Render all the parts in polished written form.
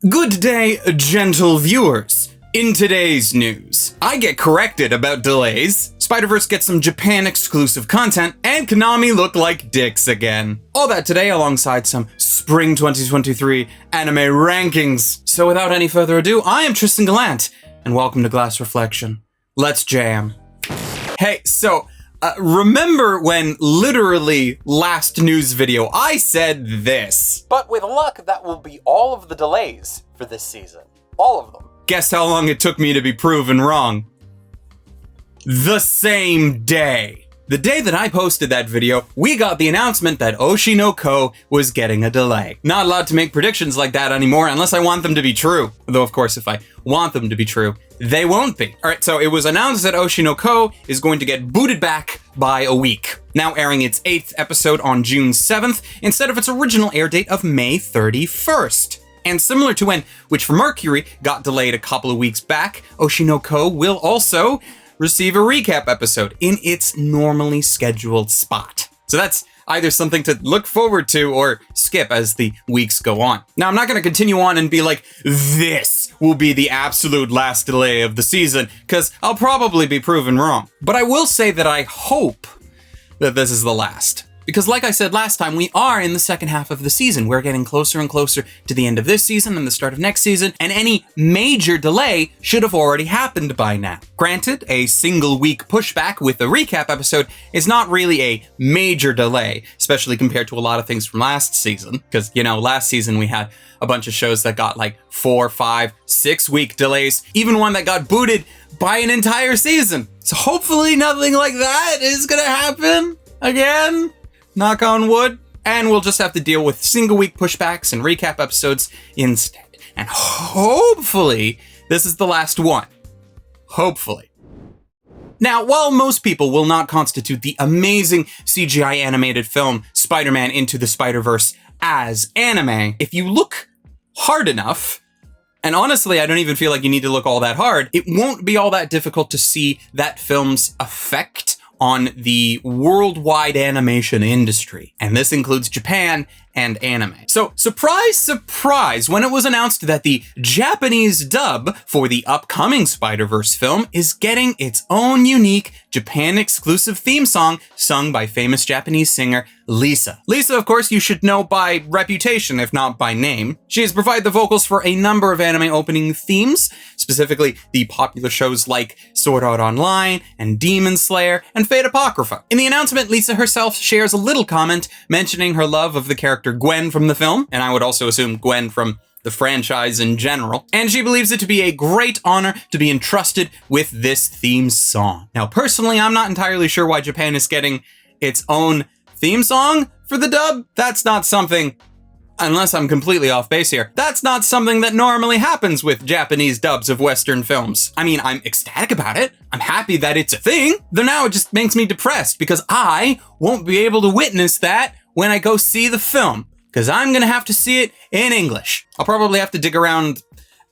Good day, gentle viewers. In today's news, I get corrected about delays, Spiderverse gets some Japan-exclusive content, and Konami look like dicks again. All that today alongside some Spring 2023 anime rankings. So without any further ado, I am Tristan Gallant, and welcome to Glass Reflection. Let's jam. Hey, so, remember when literally last news video I said this? But with luck, that will be all of the delays for this season. All of them. Guess how long it took me to be proven wrong? The same day. The day that I posted that video, we got the announcement that Oshi no Ko was getting a delay. Not allowed to make predictions like that anymore unless I want them to be true. Though, of course, if I want them to be true, they won't be. All right, so it was announced that Oshi no Ko is going to get booted back by a week, now airing its 8th episode on June 7th instead of its original air date of May 31st. And similar to when Witch from Mercury got delayed a couple of weeks back, Oshi no Ko will also receive a recap episode in its normally scheduled spot. So that's either something to look forward to or skip as the weeks go on. Now, I'm not going to continue on and be like, this will be the absolute last delay of the season, because I'll probably be proven wrong. But I will say that I hope that this is the last. Because like I said last time, we are in the second half of the season. We're getting closer and closer to the end of this season and the start of next season, and any major delay should have already happened by now. Granted, a single week pushback with a recap episode is not really a major delay, especially compared to a lot of things from last season. Because, you know, last season we had a bunch of shows that got like 4, 5, 6 week delays, even one that got booted by an entire season. So hopefully nothing like that is gonna happen again. Knock on wood, and we'll just have to deal with single week pushbacks and recap episodes instead. And hopefully, this is the last one. Hopefully. Now, while most people will not constitute the amazing CGI animated film Spider-Man Into the Spider-Verse as anime, if you look hard enough, and honestly, I don't even feel like you need to look all that hard, it won't be all that difficult to see that film's effect on the worldwide animation industry. And this includes Japan and anime. So, surprise, surprise, when it was announced that the Japanese dub for the upcoming Spider-Verse film is getting its own unique Japan-exclusive theme song sung by famous Japanese singer LiSA. LiSA, of course, you should know by reputation, if not by name. She has provided the vocals for a number of anime opening themes, specifically the popular shows like Sword Art Online and Demon Slayer and Fate Apocrypha. In the announcement, LiSA herself shares a little comment mentioning her love of the character Gwen from the film, and I would also assume Gwen from the franchise in general, and she believes it to be a great honor to be entrusted with this theme song. Now, personally, I'm not entirely sure why Japan is getting its own theme song for the dub. That's not something, unless I'm completely off base here, that's not something that normally happens with Japanese dubs of Western films. I mean, I'm ecstatic about it. I'm happy that it's a thing. Though now it just makes me depressed because I won't be able to witness that when I go see the film, because I'm gonna have to see it in English. I'll probably have to dig around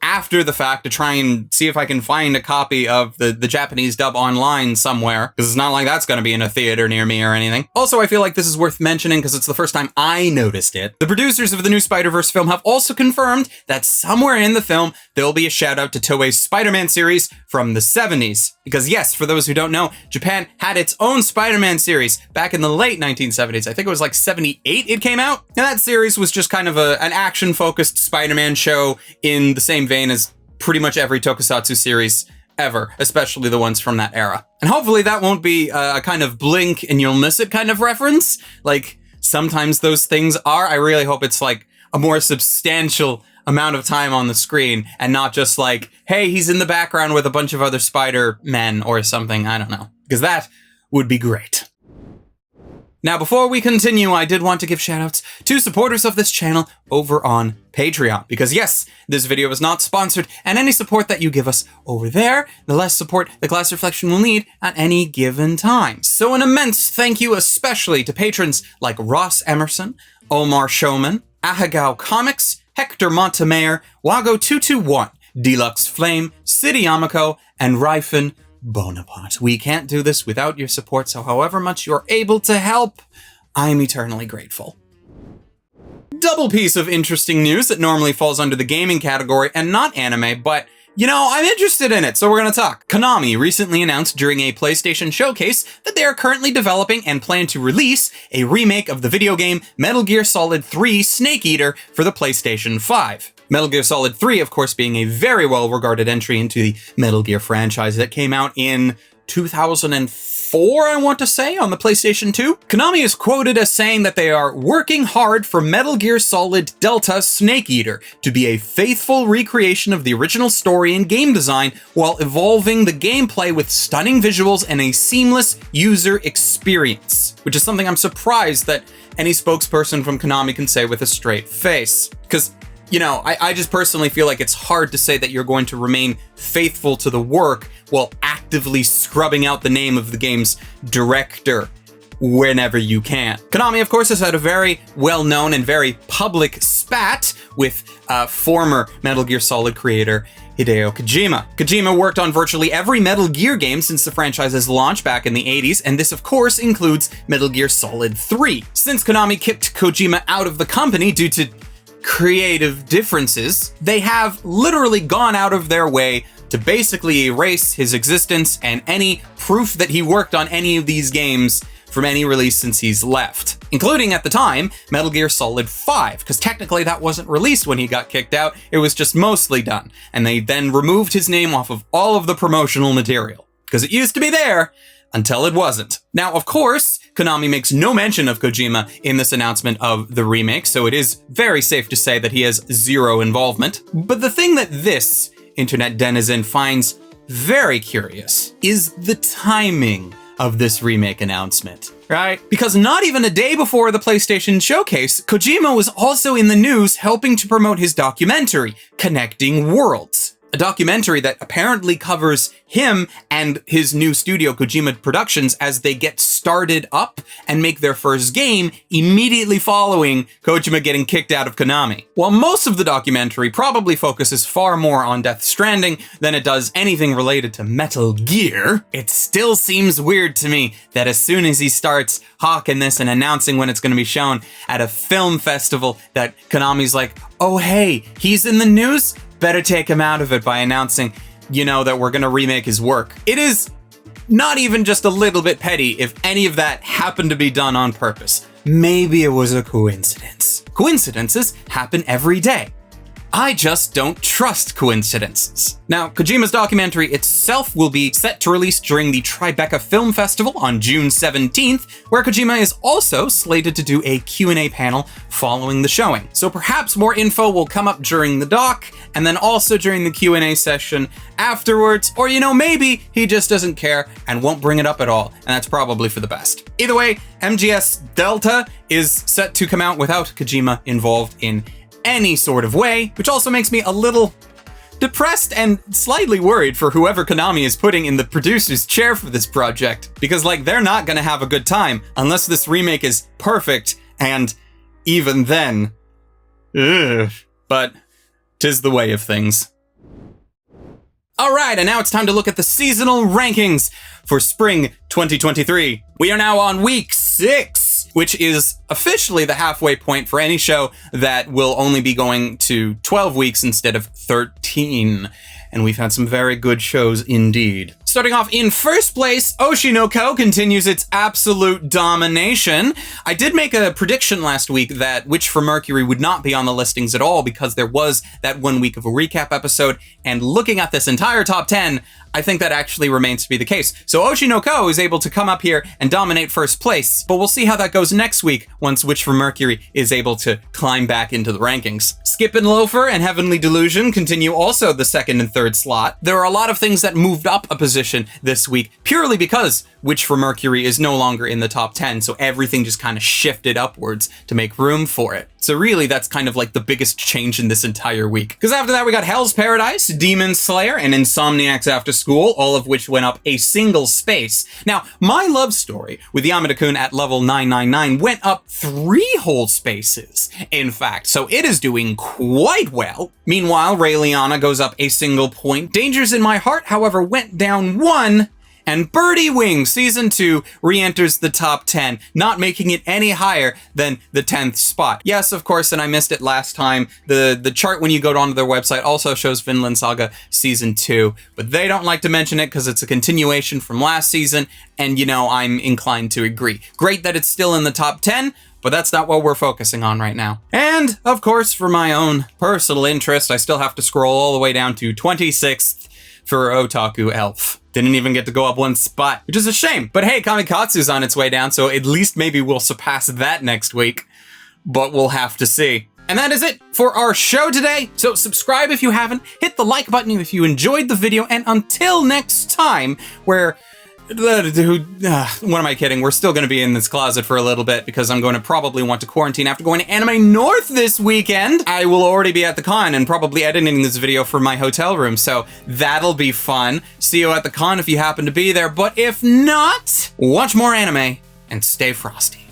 after the fact to try and see if I can find a copy of the Japanese dub online somewhere, because it's not like that's going to be in a theater near me or anything. Also, I feel like this is worth mentioning because it's the first time I noticed it. The producers of the new Spider-Verse film have also confirmed that somewhere in the film, there'll be a shout out to Toei's Spider-Man series from the 70s. Because yes, for those who don't know, Japan had its own Spider-Man series back in the late 1970s. I think it was like 78 it came out. And that series was just kind of an action-focused Spider-Man show in the same vein as pretty much every tokusatsu series ever, especially the ones from that era. And hopefully that won't be a kind of blink and you'll miss it kind of reference. Like, sometimes those things are. I really hope it's like a more substantial amount of time on the screen and not just like, hey, he's in the background with a bunch of other Spider-Men or something. I don't know. Because that would be great. Now, before we continue, I did want to give shoutouts to supporters of this channel over on Patreon. Because yes, this video is not sponsored, and any support that you give us over there, the less support the Glass Reflection will need at any given time. So an immense thank you especially to patrons like Ross Emerson, Omar Showman, Ahagao Comics, Hector Montemayor, Wago221, Deluxe Flame, City Yamako, and Ryfin Bonaparte. We can't do this without your support, so however much you're able to help, I'm eternally grateful. double piece of interesting news that normally falls under the gaming category and not anime, but you know, I'm interested in it, so we're gonna talk. Konami recently announced during a PlayStation showcase that they are currently developing and plan to release a remake of the video game Metal Gear Solid 3 Snake Eater for the PlayStation 5. Metal Gear Solid 3, of course, being a very well-regarded entry into the Metal Gear franchise that came out in 2004, I want to say, on the PlayStation 2. Konami is quoted as saying that they are working hard for Metal Gear Solid Delta Snake Eater to be a faithful recreation of the original story and game design while evolving the gameplay with stunning visuals and a seamless user experience, which is something I'm surprised that any spokesperson from Konami can say with a straight face. Because, you know, I just personally feel like it's hard to say that you're going to remain faithful to the work while actively scrubbing out the name of the game's director whenever you can. Konami, of course, has had a very well-known and very public spat with former Metal Gear Solid creator Hideo Kojima. Kojima worked on virtually every Metal Gear game since the franchise's launch back in the 80s, and this of course includes Metal Gear Solid 3. Since Konami kicked Kojima out of the company due to creative differences, they have literally gone out of their way to basically erase his existence and any proof that he worked on any of these games from any release since he's left, including at the time Metal Gear Solid 5, because technically that wasn't released when he got kicked out, it was just mostly done, and they then removed his name off of all of the promotional material, because it used to be there until it wasn't. Now, of course, Konami makes no mention of Kojima in this announcement of the remake, so it is very safe to say that he has zero involvement. But the thing that this internet denizen finds very curious is the timing of this remake announcement, right? Because not even a day before the PlayStation showcase, Kojima was also in the news helping to promote his documentary, Connecting Worlds. A documentary that apparently covers him and his new studio, Kojima Productions, as they get started up and make their first game immediately following Kojima getting kicked out of Konami. While most of the documentary probably focuses far more on Death Stranding than it does anything related to Metal Gear, it still seems weird to me that as soon as he starts hawking this and announcing when it's going to be shown at a film festival, that Konami's like, oh hey, he's in the news? Better take him out of it by announcing, you know, that we're gonna remake his work. It is not even just a little bit petty if any of that happened to be done on purpose. Maybe it was a coincidence. Coincidences happen every day. I just don't trust coincidences. Now, Kojima's documentary itself will be set to release during the Tribeca Film Festival on June 17th, where Kojima is also slated to do a Q&A panel following the showing. So perhaps more info will come up during the doc, and then also during the Q&A session afterwards, or you know, maybe he just doesn't care and won't bring it up at all, and that's probably for the best. Either way, MGS Delta is set to come out without Kojima involved in any sort of way, which also makes me a little depressed and slightly worried for whoever Konami is putting in the producer's chair for this project, because like they're not gonna have a good time unless this remake is perfect, and even then, but 'tis the way of things. Alright, and now it's time to look at the seasonal rankings for spring 2023. We are now on week 6, which is officially the halfway point for any show that will only be going to 12 weeks instead of 13. And we've had some very good shows indeed. Starting off in first place, Oshi no Ko continues its absolute domination. I did make a prediction last week that Witch from Mercury would not be on the listings at all because there was that 1 week of a recap episode, and looking at this entire top 10, I think that actually remains to be the case. So Oshi no Ko is able to come up here and dominate first place, but we'll see how that goes next week once Witch from Mercury is able to climb back into the rankings. Skip and Loafer and Heavenly Delusion continue also the second and third slot. There are a lot of things that moved up a position this week purely because Witch from Mercury is no longer in the top 10, so everything just kind of shifted upwards to make room for it. So really, that's kind of like the biggest change in this entire week. Because after that, we got Hell's Paradise, Demon Slayer, and Insomniacs After School, all of which went up a single space. Now, My Love Story with Yamada-kun at level 999 went up 3 whole spaces, in fact, so it is doing quite well. Meanwhile, Ray Liana goes up a single point. Dangers in My Heart, however, went down 1, And Birdie Wing Season 2 re-enters the top 10, not making it any higher than the 10th spot. Yes, of course, and I missed it last time. The chart when you go onto their website also shows Vinland Saga Season 2, but they don't like to mention it because it's a continuation from last season, and you know, I'm inclined to agree. Great that it's still in the top 10, but that's not what we're focusing on right now. And, of course, for my own personal interest, I still have to scroll all the way down to 26th for Otaku Elf. Didn't even get to go up one spot, which is a shame. But hey, Kamikatsu's on its way down, so at least maybe we'll surpass that next week. But we'll have to see. And that is it for our show today. So subscribe if you haven't, hit the like button if you enjoyed the video, and until next time, where... what am I kidding? We're still going to be in this closet for a little bit because I'm going to probably want to quarantine after going to Anime North this weekend. I will already be at the con and probably editing this video from my hotel room, so that'll be fun. See you at the con if you happen to be there, but if not, watch more anime and stay frosty.